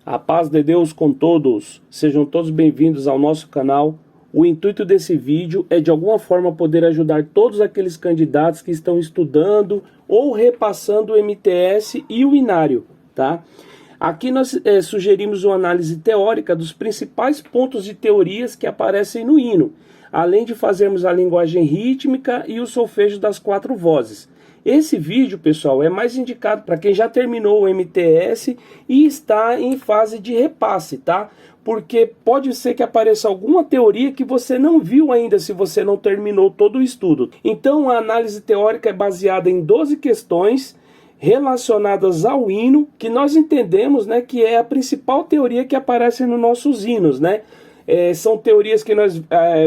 A paz de Deus com todos, sejam todos bem-vindos ao nosso canal. O intuito desse vídeo é de alguma forma poder ajudar todos aqueles candidatos que estão estudando ou repassando o MTS e o Inário, tá? Aqui nós sugerimos uma análise teórica dos principais pontos de teorias que aparecem no hino, além de fazermos a linguagem rítmica e o solfejo das 4 vozes. Esse vídeo, pessoal, é mais indicado para quem já terminou o MTS e está em fase de repasse, tá? Porque pode ser que apareça alguma teoria que você não viu ainda se você não terminou todo o estudo. Então, a análise teórica é baseada em 12 questões relacionadas ao hino, que nós entendemos, né, que é a principal teoria que aparece nos nossos hinos, né? São teorias que nós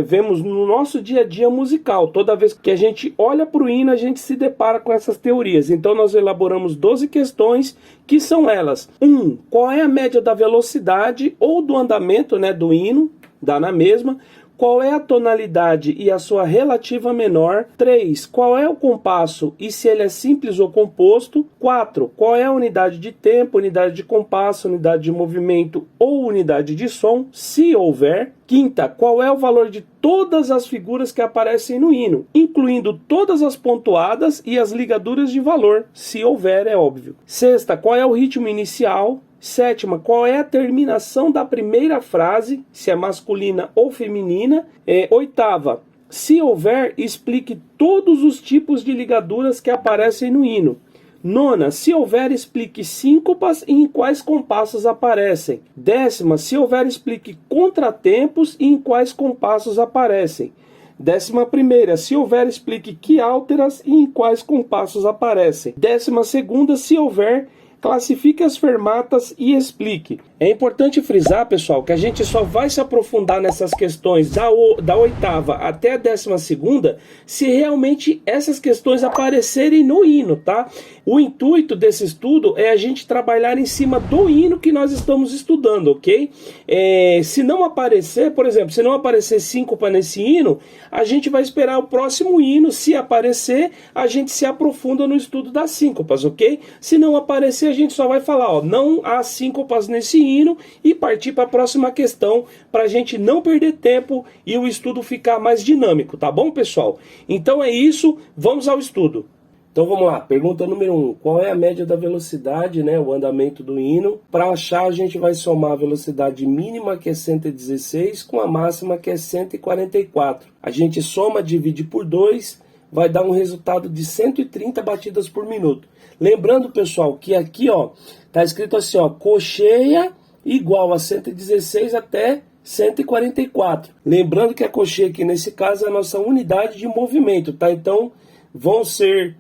vemos no nosso dia a dia musical. Toda vez que a gente olha para o hino, a gente se depara com essas teorias. Então nós elaboramos 12 questões, que são elas. 1. Qual é a média da velocidade ou do andamento, né, do hino? Dá na mesma. Qual é a tonalidade e a sua relativa menor? 3. Qual é o compasso e se ele é simples ou composto? 4. Qual é a unidade de tempo, unidade de compasso, unidade de movimento ou unidade de som, se houver? 5. Qual é o valor de todas as figuras que aparecem no hino, incluindo todas as pontuadas e as ligaduras de valor, se houver, é óbvio. 6. Qual é o ritmo inicial? 7. Qual é a terminação da primeira frase, se é masculina ou feminina? 8. Se houver, explique todos os tipos de ligaduras que aparecem no hino. 9. Se houver, explique síncopas e em quais compassos aparecem. 10. Se houver, explique contratempos e em quais compassos aparecem. 11. Se houver, explique quiálteras e em quais compassos aparecem. 12. Se houver, classifique as fermatas e explique. É importante frisar, pessoal, que a gente só vai se aprofundar nessas questões da 8ª até a 12ª se realmente essas questões aparecerem no hino, tá? O intuito desse estudo é a gente trabalhar em cima do hino que nós estamos estudando, ok? Se não aparecer, por exemplo, se não aparecer síncopa nesse hino, a gente vai esperar o próximo hino. Se aparecer, a gente se aprofunda no estudo das síncopas, ok? Se não aparecer, a gente só vai falar, ó, não há síncopas nesse hino e partir para a próxima questão para a gente não perder tempo e o estudo ficar mais dinâmico, tá bom, pessoal? Então é isso, vamos ao estudo. Então vamos lá, pergunta número 1, qual é a média da velocidade, né, o andamento do hino? Para achar, a gente vai somar a velocidade mínima, que é 116, com a máxima, que é 144. A gente soma, divide por 2, vai dar um resultado de 130 batidas por minuto. Lembrando, pessoal, que aqui, ó, tá escrito assim, ó, cocheia igual a 116 até 144. Lembrando que a cocheia aqui, nesse caso, é a nossa unidade de movimento, tá? Então, vão ser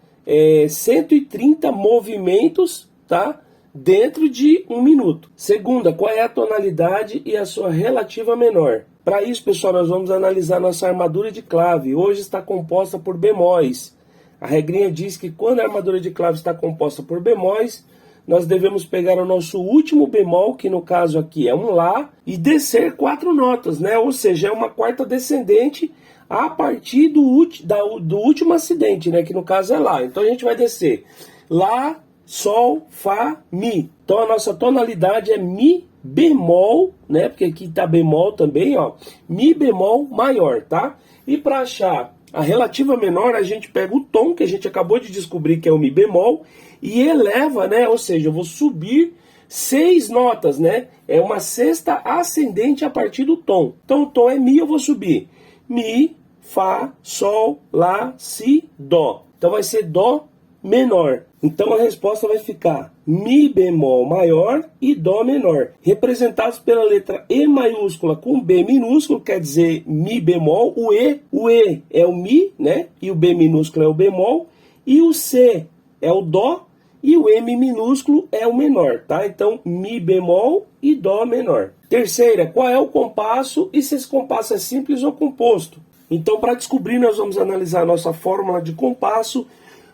130 movimentos, tá? Dentro de 1 minuto. Segunda, qual é a tonalidade e a sua relativa menor? Para isso, pessoal, nós vamos analisar nossa armadura de clave. Hoje está composta por bemóis. A regrinha diz que quando a armadura de clave está composta por bemóis, nós devemos pegar o nosso último bemol, que no caso aqui é um Lá, e descer 4 notas, né? Ou seja, é uma quarta descendente a partir do último acidente, né? Que no caso é Lá. Então a gente vai descer Lá, Sol, Fá, Mi. Então a nossa tonalidade é Mi bemol, né? Porque aqui tá bemol também, ó. Mi bemol maior, tá? E para achar a relativa menor, a gente pega o tom, que a gente acabou de descobrir que é o Mi bemol, e eleva, né? Ou seja, eu vou subir 6 notas, né? É uma sexta ascendente a partir do tom. Então o tom é Mi, eu vou subir Mi, Fá, Sol, Lá, Si, Dó. Então vai ser Dó menor. Então a resposta vai ficar Mi bemol maior e Dó menor, representados pela letra E maiúscula com B minúsculo, quer dizer Mi bemol. O E é o Mi, né? E o B minúsculo é o bemol. E o C é o Dó. E o M minúsculo é o menor, tá? Então, Mi bemol e Dó menor. Terceira, qual é o compasso e se esse compasso é simples ou composto? Então, para descobrir, nós vamos analisar a nossa fórmula de compasso.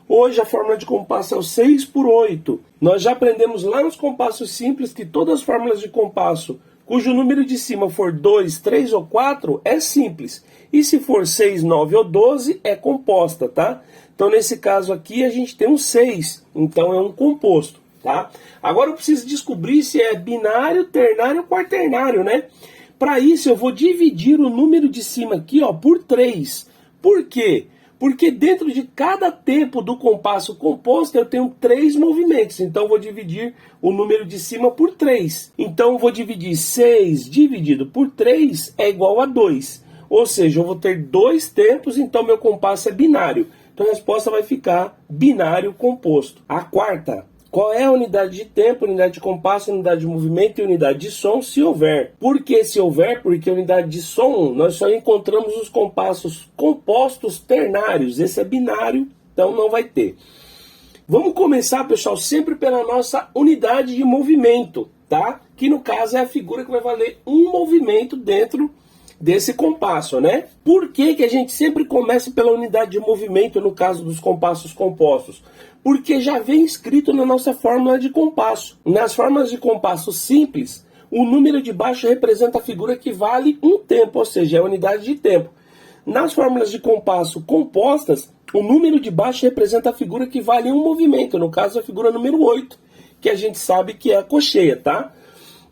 Hoje a fórmula de compasso é o 6 por 8. Nós já aprendemos lá nos compassos simples que todas as fórmulas de compasso cujo número de cima for 2, 3 ou 4 é simples. E se for 6, 9 ou 12 é composta, tá? Então nesse caso aqui a gente tem um 6, então é um composto. tá? Agora eu preciso descobrir se é binário, ternário ou quaternário, né? Para isso eu vou dividir o número de cima aqui, ó, por 3. Por quê? Porque dentro de cada tempo do compasso composto eu tenho 3 movimentos. Então eu vou dividir o número de cima por 3. Então eu vou dividir 6 dividido por 3 é igual a 2. Ou seja, eu vou ter 2 tempos, então meu compasso é binário. Então a resposta vai ficar binário composto. A quarta: qual é a unidade de tempo, unidade de compasso, unidade de movimento e unidade de som, se houver? Por que se houver? Porque a unidade de som, nós só encontramos os compassos compostos ternários. Esse é binário, então não vai ter. Vamos começar, pessoal, sempre pela nossa unidade de movimento, tá? Que no caso é a figura que vai valer um movimento dentro desse compasso, né? Por que que a gente sempre começa pela unidade de movimento no caso dos compassos compostos? Porque já vem escrito na nossa fórmula de compasso. Nas fórmulas de compasso simples, o número de baixo representa a figura que vale um tempo, ou seja, é a unidade de tempo. Nas fórmulas de compasso compostas, o número de baixo representa a figura que vale um movimento, no caso a figura número 8, que a gente sabe que é a cocheia, tá?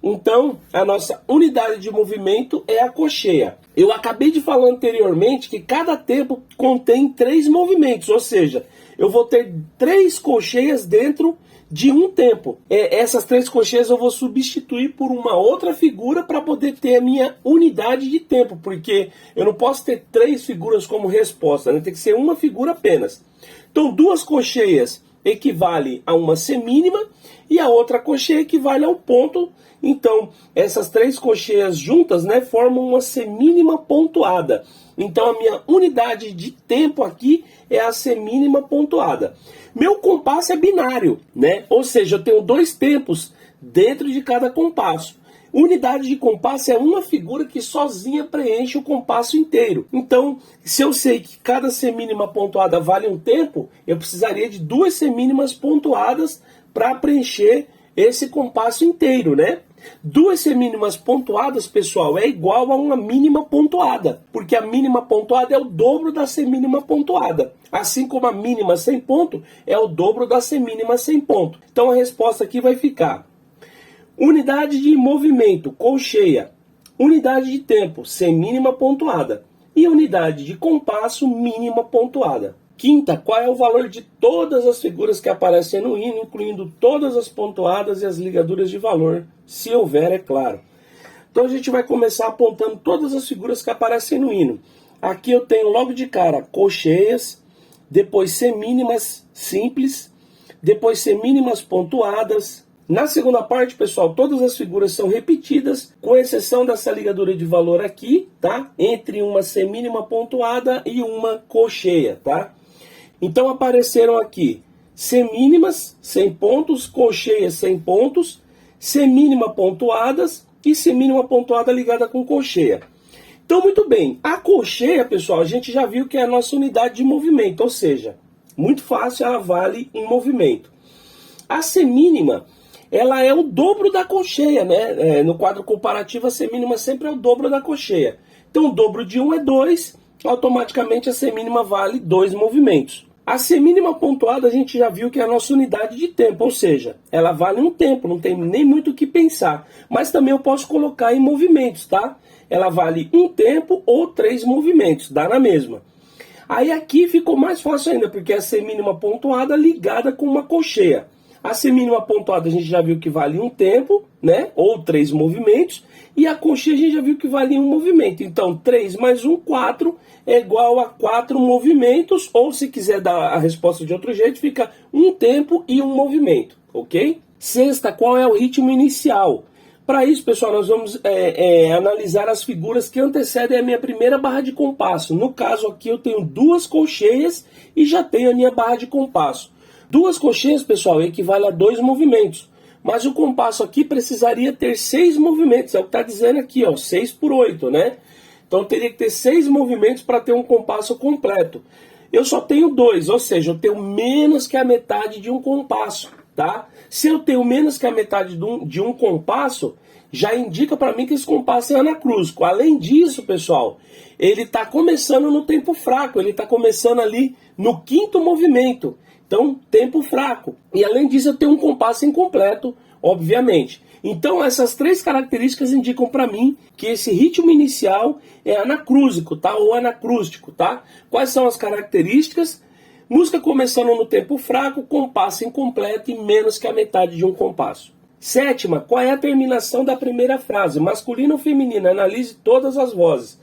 Então, a nossa unidade de movimento é a cocheia. Eu acabei de falar anteriormente que cada tempo contém 3 movimentos, ou seja, eu vou ter 3 cocheias dentro de um tempo. Essas 3 cocheias eu vou substituir por uma outra figura para poder ter a minha unidade de tempo, porque eu não posso ter 3 figuras como resposta, né? Tem que ser uma figura apenas. Então, 2 cocheias equivale a uma semínima e a outra cocheia equivale ao ponto. Então, essas 3 cocheias juntas, né, formam uma semínima pontuada. Então, a minha unidade de tempo aqui é a semínima pontuada. Meu compasso é binário, né? Ou seja, eu tenho 2 tempos dentro de cada compasso. Unidade de compasso é uma figura que sozinha preenche o compasso inteiro. Então, se eu sei que cada semínima pontuada vale um tempo, eu precisaria de 2 semínimas pontuadas para preencher esse compasso inteiro, né? 2 semínimas pontuadas, pessoal, é igual a uma mínima pontuada, porque a mínima pontuada é o dobro da semínima pontuada. Assim como a mínima sem ponto é o dobro da semínima sem ponto. Então a resposta aqui vai ficar: unidade de movimento, colcheia. Unidade de tempo, semínima pontuada. E unidade de compasso, mínima pontuada. Quinta: qual é o valor de todas as figuras que aparecem no hino, incluindo todas as pontuadas e as ligaduras de valor, se houver, é claro. Então a gente vai começar apontando todas as figuras que aparecem no hino. Aqui eu tenho logo de cara colcheias, depois semínimas simples, depois semínimas pontuadas. Na segunda parte, pessoal, todas as figuras são repetidas, com exceção dessa ligadura de valor aqui, tá? Entre uma semínima pontuada e uma colcheia, tá? Então apareceram aqui semínimas sem pontos, colcheias sem pontos, semínima pontuadas e semínima pontuada ligada com colcheia. Então, muito bem, a colcheia, pessoal, a gente já viu que é a nossa unidade de movimento, ou seja, muito fácil, ela vale um movimento. A semínima, ela é o dobro da colcheia, né? No quadro comparativo, a semínima sempre é o dobro da colcheia. Então, o dobro de 1 é 2, automaticamente a semínima vale 2 movimentos. A semínima pontuada a gente já viu que é a nossa unidade de tempo, ou seja, ela vale um tempo, não tem nem muito o que pensar. Mas também eu posso colocar em movimentos, tá? Ela vale um tempo ou 3 movimentos, dá na mesma. Aí aqui ficou mais fácil ainda, porque é a semínima pontuada ligada com uma colcheia. A semínima pontuada a gente já viu que vale um tempo, né? Ou 3 movimentos. E a colcheia a gente já viu que vale um movimento. Então, 3 mais 1, 4, é igual a 4 movimentos. Ou se quiser dar a resposta de outro jeito, fica um tempo e um movimento, ok? Sexta, qual é o ritmo inicial? Para isso, pessoal, nós vamos analisar as figuras que antecedem a minha primeira barra de compasso. No caso aqui, eu tenho 2 colcheias e já tenho a minha barra de compasso. 2 colcheias, pessoal, equivale a 2 movimentos. Mas o compasso aqui precisaria ter 6 movimentos. É o que está dizendo aqui, ó, 6 por 8, né? Então teria que ter 6 movimentos para ter um compasso completo. Eu só tenho 2, ou seja, eu tenho menos que a metade de um compasso, tá? Se eu tenho menos que a metade de um compasso, já indica para mim que esse compasso é anacrúsico. Além disso, pessoal, ele está começando no tempo fraco, ele está começando ali no 5º movimento. Então, tempo fraco. E além disso, eu tenho um compasso incompleto, obviamente. Então, essas três características indicam para mim que esse ritmo inicial é anacrúsico, tá? Ou anacrústico, tá? Quais são as características? Música começando no tempo fraco, compasso incompleto e menos que a metade de um compasso. Sétima, qual é a terminação da primeira frase? Masculino ou feminino? Analise todas as vozes.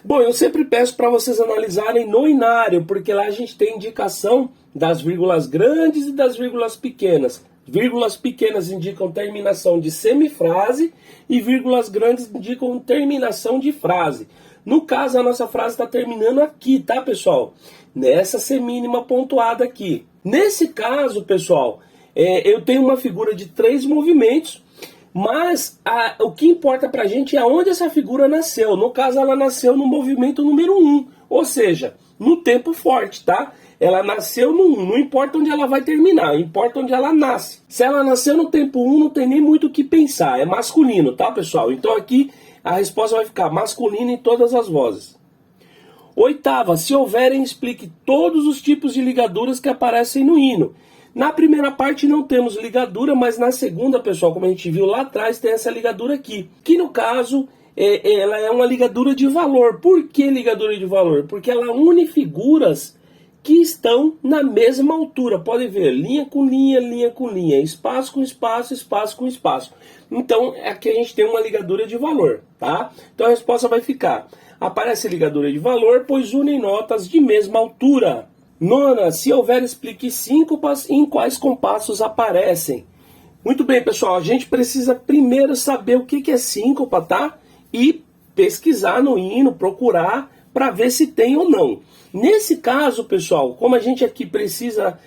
Bom, eu sempre peço para vocês analisarem no inário, porque lá a gente tem indicação das vírgulas grandes e das vírgulas pequenas. Vírgulas pequenas indicam terminação de semifrase e vírgulas grandes indicam terminação de frase. No caso, a nossa frase está terminando aqui, tá, pessoal? Nessa semínima pontuada aqui. Nesse caso, pessoal, eu tenho uma figura de 3 movimentos, mas o que importa pra gente é onde essa figura nasceu. No caso, ela nasceu no movimento número 1, ou seja, no tempo forte, tá? Ela nasceu no 1, não importa onde ela vai terminar, importa onde ela nasce. Se ela nasceu no tempo 1, não tem nem muito o que pensar, é masculino, tá, pessoal? Então aqui a resposta vai ficar masculino em todas as vozes. Oitava, se houverem, explique todos os tipos de ligaduras que aparecem no hino. Na primeira parte não temos ligadura, mas na segunda, pessoal, como a gente viu lá atrás, tem essa ligadura aqui. Que no caso, ela é uma ligadura de valor. Por que ligadura de valor? Porque ela une figuras que estão na mesma altura. Pode ver, linha com linha, linha com linha, espaço com espaço, espaço com espaço. Então, aqui a gente tem uma ligadura de valor, tá? Então a resposta vai ficar: aparece ligadura de valor, pois unem notas de mesma altura. Nona, se houver, explique síncopas e em quais compassos aparecem. Muito bem, pessoal, a gente precisa primeiro saber o que é síncopa, tá? E pesquisar no hino, procurar para ver se tem ou não. Nesse caso, pessoal, como a gente aqui precisa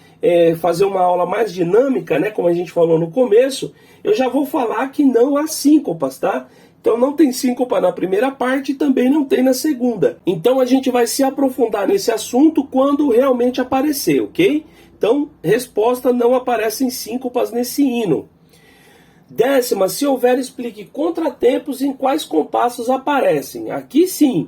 fazer uma aula mais dinâmica, né, como a gente falou no começo, eu já vou falar que não há síncopas, tá? Então não tem síncopa na primeira parte e também não tem na segunda. Então a gente vai se aprofundar nesse assunto quando realmente aparecer, ok? Então, resposta: não aparecem síncopas nesse hino. Décima, se houver, explique contratempos em quais compassos aparecem. Aqui sim,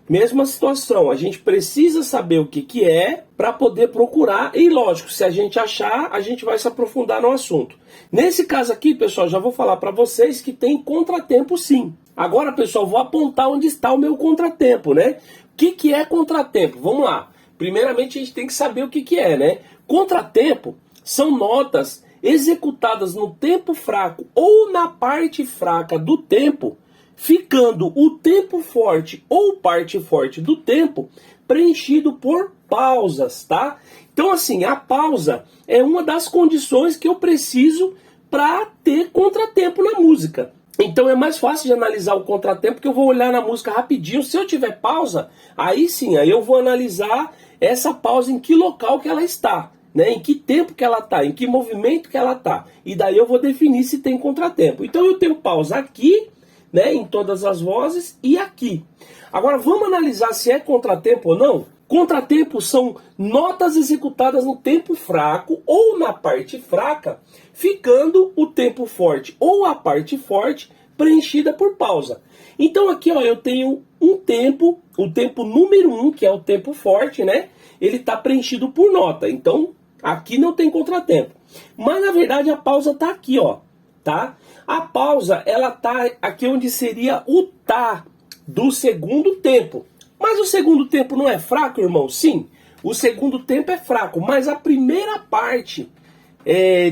mesma situação, a gente precisa saber o que é para poder procurar e, lógico, se a gente achar, a gente vai se aprofundar no assunto. Nesse caso aqui, pessoal, já vou falar para vocês que tem contratempo sim. Agora, pessoal, vou apontar onde está o meu contratempo, né? O que é contratempo? Vamos lá. Primeiramente, a gente tem que saber o que é, né? Contratempo são notas executadas no tempo fraco ou na parte fraca do tempo, ficando o tempo forte ou parte forte do tempo preenchido por pausas, tá? Então, assim, a pausa é uma das condições que eu preciso para ter contratempo na música. Então é mais fácil de analisar o contratempo, porque eu vou olhar na música rapidinho. Se eu tiver pausa, aí sim, aí eu vou analisar essa pausa, em que local que ela está, né? Em que tempo que ela está, em que movimento que ela está. E daí eu vou definir se tem contratempo. Então eu tenho pausa aqui, né, em todas as vozes, e aqui. Agora vamos analisar se é contratempo ou não. Contratempos são notas executadas no tempo fraco ou na parte fraca, ficando o tempo forte ou a parte forte preenchida por pausa. Então aqui, ó, eu tenho um tempo, o tempo número 1, que é o tempo forte, né? Ele está preenchido por nota. Então aqui não tem contratempo. Mas na verdade a pausa está aqui, ó, tá? A pausa, ela tá aqui onde seria o tá do segundo tempo. Mas o segundo tempo não é fraco, irmão? Sim, o segundo tempo é fraco, mas a primeira parte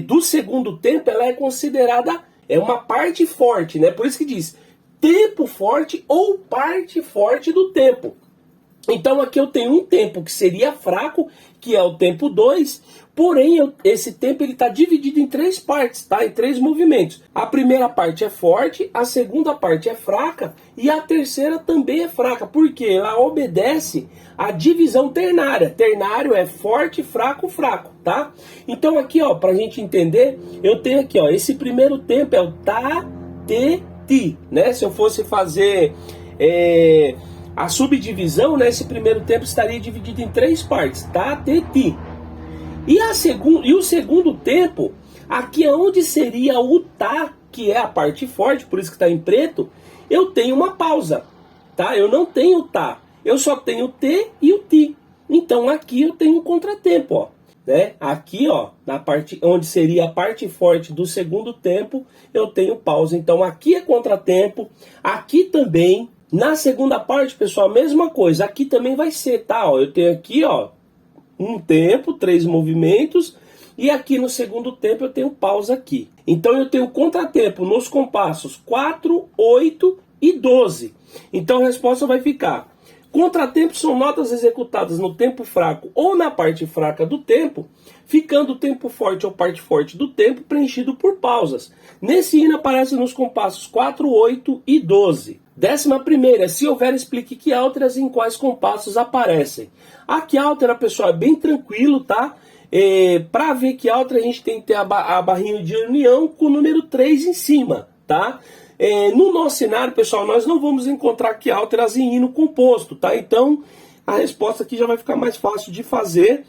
do segundo tempo, ela é considerada uma parte forte, né? Por isso que diz tempo forte ou parte forte do tempo. Então aqui eu tenho um tempo que seria fraco, que é o tempo 2, porém esse tempo está dividido em 3 partes, tá? Em 3 movimentos. A primeira parte é forte, a segunda parte é fraca e a terceira também é fraca, porque ela obedece à divisão ternária. Ternário é forte, fraco, fraco, tá? Então aqui, ó, pra gente entender, eu tenho aqui, ó, esse primeiro tempo é o tá, te, ti, né? Se eu fosse fazer a subdivisão, né, esse primeiro tempo estaria dividido em 3 partes, tá, te, ti. E o segundo tempo, aqui é onde seria o tá, que é a parte forte, por isso que está em preto, eu tenho uma pausa, tá? Eu não tenho tá, eu só tenho o te e o ti. Então aqui eu tenho um contratempo, ó. né? Aqui, ó, na parte onde seria a parte forte do segundo tempo, eu tenho pausa. Então aqui é contratempo, aqui também. Na segunda parte, pessoal, a mesma coisa. Aqui também vai ser, tá? Ó, eu tenho aqui, ó, um tempo, 3 movimentos, e aqui no segundo tempo eu tenho pausa aqui. Então eu tenho contratempo nos compassos 4, 8 e 12. Então a resposta vai ficar: contratempos são notas executadas no tempo fraco ou na parte fraca do tempo, ficando o tempo forte ou parte forte do tempo preenchido por pausas. Nesse hino aparece nos compassos 4, 8 e 12. 11ª, se houver, explique que alteras em quais compassos aparecem. Aqui altera, pessoal, é bem tranquilo, tá? Para ver que altera, a gente tem que ter a barrinha de união com o número 3 em cima, tá? No nosso cenário, pessoal, nós não vamos encontrar que alteras em hino composto, tá? Então, a resposta aqui já vai ficar mais fácil de fazer,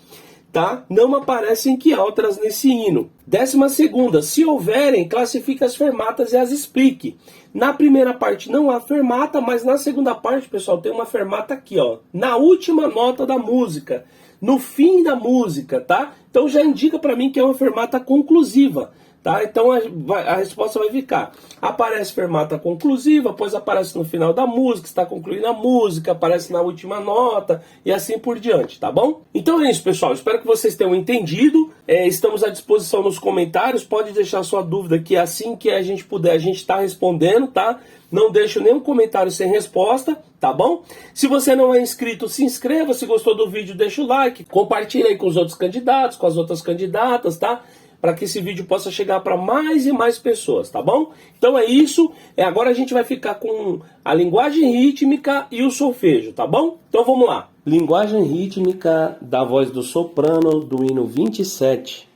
tá? Não aparecem que alteras nesse hino. 12ª, se houverem, classifique as fermatas e as explique. Na primeira parte não há fermata, mas na segunda parte, pessoal, tem uma fermata aqui, ó, na última nota da música, no fim da música, tá? Então já indica para mim que é uma fermata conclusiva. Tá? Então a resposta vai ficar: aparece fermata conclusiva, depois aparece no final da música, está concluindo a música, aparece na última nota e assim por diante, tá bom? Então é isso, pessoal, espero que vocês tenham entendido. Estamos à disposição nos comentários, pode deixar sua dúvida que assim que a gente puder a gente está respondendo, tá? Não deixo nenhum comentário sem resposta, tá bom? Se você não é inscrito, se inscreva. Se gostou do vídeo, deixa o like, compartilha aí com os outros candidatos, com as outras candidatas, tá? Para que esse vídeo possa chegar para mais e mais pessoas, tá bom? Então é isso. Agora a gente vai ficar com a linguagem rítmica e o solfejo, tá bom? Então vamos lá. Linguagem rítmica da voz do soprano do hino 27.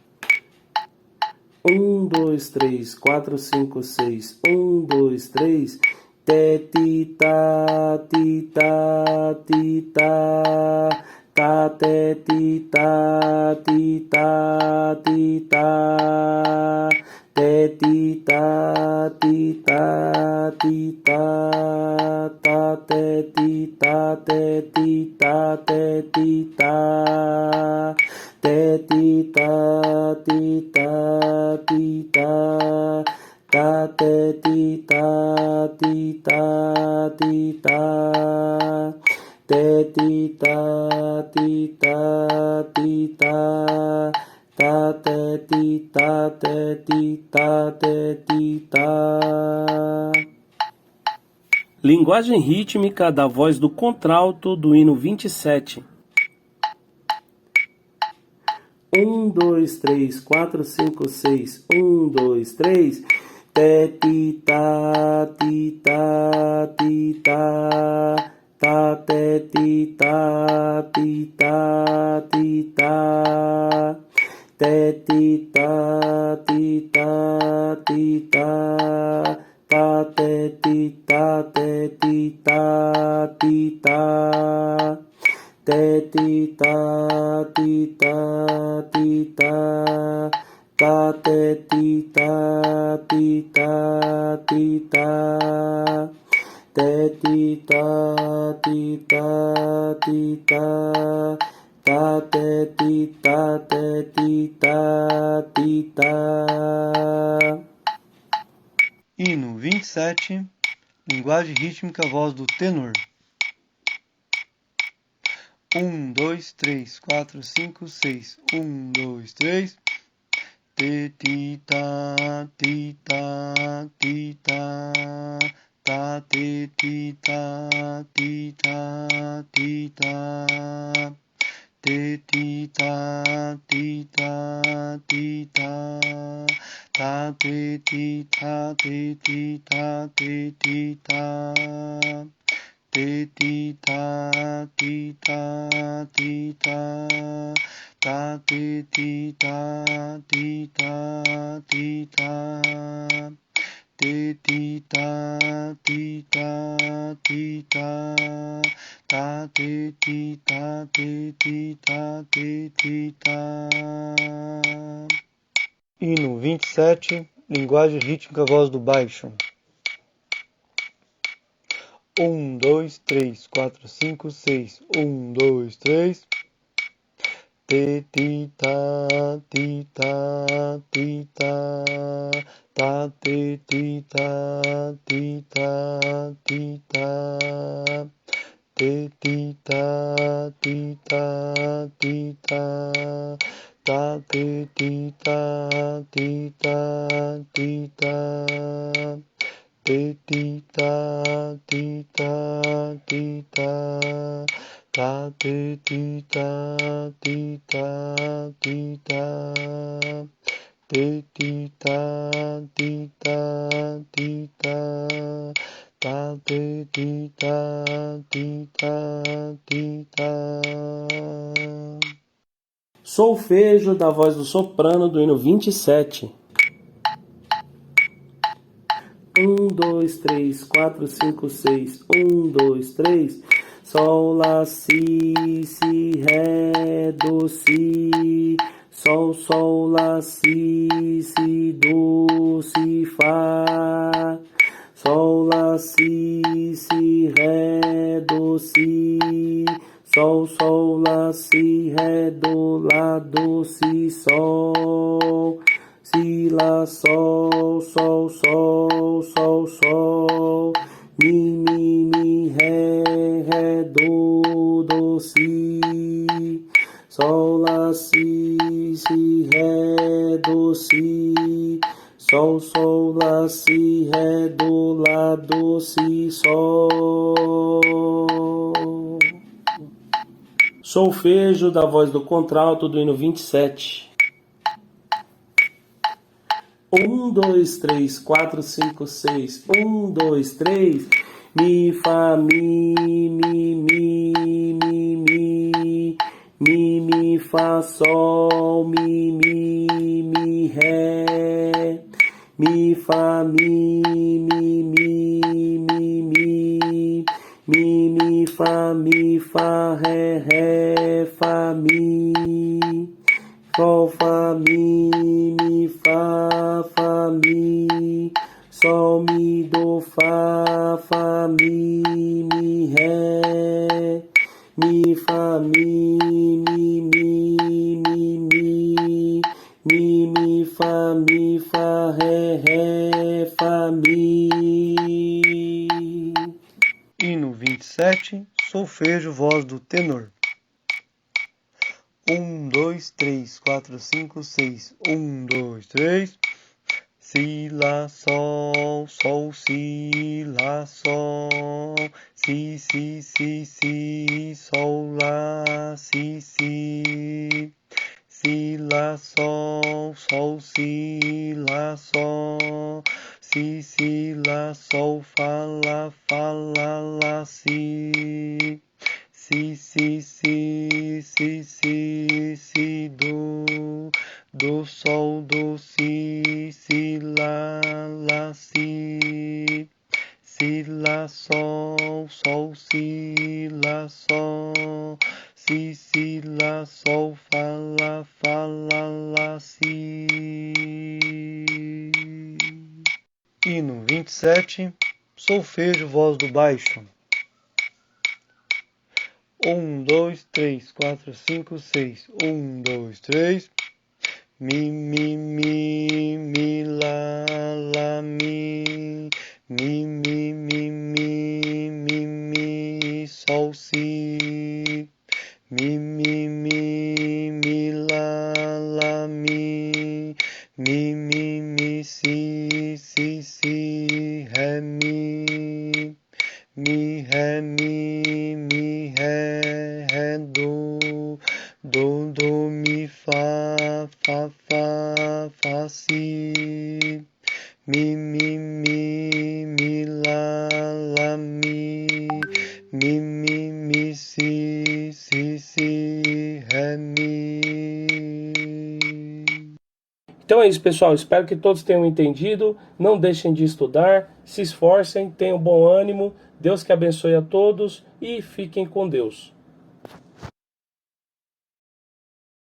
1, 2, 3, 4, 5, 6. 1, 2, 3. Té, ti, tá, ti, tá, ti, tá. Tá, té, ti, tá, ti, tá, ti, tá. Té, ti, tá, ti, tá, ti, tá. Tá, té, ti, tá, té, ti, tá, té, ti, tá. Té, ti, tá, ti, tá, ti, tá. Tá, té, ti, tá, ti, tá, ti, tá. Té, ti, tá, ti, tá, ti, tá. Tá, té, ti, tá, té, ti, tá, té, ti, tá. Linguagem rítmica da voz do contralto do hino 27. 1, 2, 3, 4, 5, 6. 1, 2, 3. Té, ti, tá, ti, tá, ti, tá. Tá, té, ti, tá, ti, tá, ti, tá. Té, ti, tá, ti, tá, ti, tá. Tá, té, ti, tá, té, ti, tá, ti, tá. Té, ti, tá, ti, tá, ti, tá. Tá, té, ti, tá, ti, tá, ti, tá. Té, ti, tá, ti, tá, ti, tá. Tá, té, ti, tá, té, ti, tá, ti, tá. Hino 27, linguagem rítmica, voz do tenor. 1, 2, 3, 4, 5, 6. 1, 2, 3. Te, ti, tá, ti, tá, ti, tá. Tá, te, ti, tá, ti, tá, ti, tá. Te, ti, tá, ti, tá, ti, tá. Tá, te, ti, tá, te, ti, tá, te, ti, tá. Te, ti, tá, ti, tá, ti, tá. Tá, te, ti, tá, ti, tá, ti, tá. Te, ti, tá, ti, tá, ti, tá. Tá, te, ti, tá, te, ti, tá, te, ti, tá. Hino 27, linguagem rítmica, voz do baixo. 1, 2, 3, 4, 5, 6. 1, 2, 3. te, ti, ta, ti, ta, ti, ta, ta, te, ti, ta, ti, ta, ti, ta, te, ti, ta, ti, ta, ti, ta, ta, te, ti, ta, ti, ta, ti, ta, te, ti, ta, ti, ta, ti, ta, ta, te, ti, ta, ti, ta, ti, ta, te, ti, ta, ti, ta, ti, ta, ta, te, ti, ta, ti, ta, ti, ta. Solfejo da voz do soprano do hino 27. 1, 2, 3, 4, 5, 6. 1, 2, 3. Sol, lá, si, ré, do, si. Sol, sol, lá, si, do, si, fá. Sol, lá, si, ré, do, si. Sol, sol, lá, si, ré, do, lá, do, si, sol. Si, lá, sol, sol, sol, sol, sol. Mi, ré, do, si. Sol, lá, si, ré, do, si. Sol, sol, lá, si, ré, do, si, sol. Solfejo da voz do contralto do hino 27. 1, 2, 3, 4, 5, 6. 1, 2, 3. Mi, fá, mi, fá, sol, mi, ré. Mi, fá, mi, fá, ré, fá, mi. Sol, fá, mi, fá, mi. Sol, mi, do, fá, mi, ré. Mi, fá, mi, fá, ré, fá, mi. Hino 27, solfejo, voz do tenor. 1, 2, 3, 4, 5, 6. 1, 2, 3. Si, lá, sol, sol, si, lá, sol. Si, sol, lá, si. Si, lá, sol, sol, si, lá, sol. Si, lá, sol, fá, lá, lá, si. Si, do, sol, do, si, lá, si. Si, lá, sol, sol, si, lá, sol. Si, lá, sol, fá, lá, si. Hino 27, solfejo, voz do baixo. 1, 2, 3, 4, 5, 6. 1, 2, 3. Mi, lá, mi. Mi, sol, si. Mi, lá, mi. Mi, si, ré, mi. Mi, ré, do, mi, fá, si. Mi, lá, mi, si, ré, mi. Então é isso, pessoal. Espero que todos tenham entendido. Não deixem de estudar, se esforcem, tenham bom ânimo. Deus que abençoe a todos e fiquem com Deus.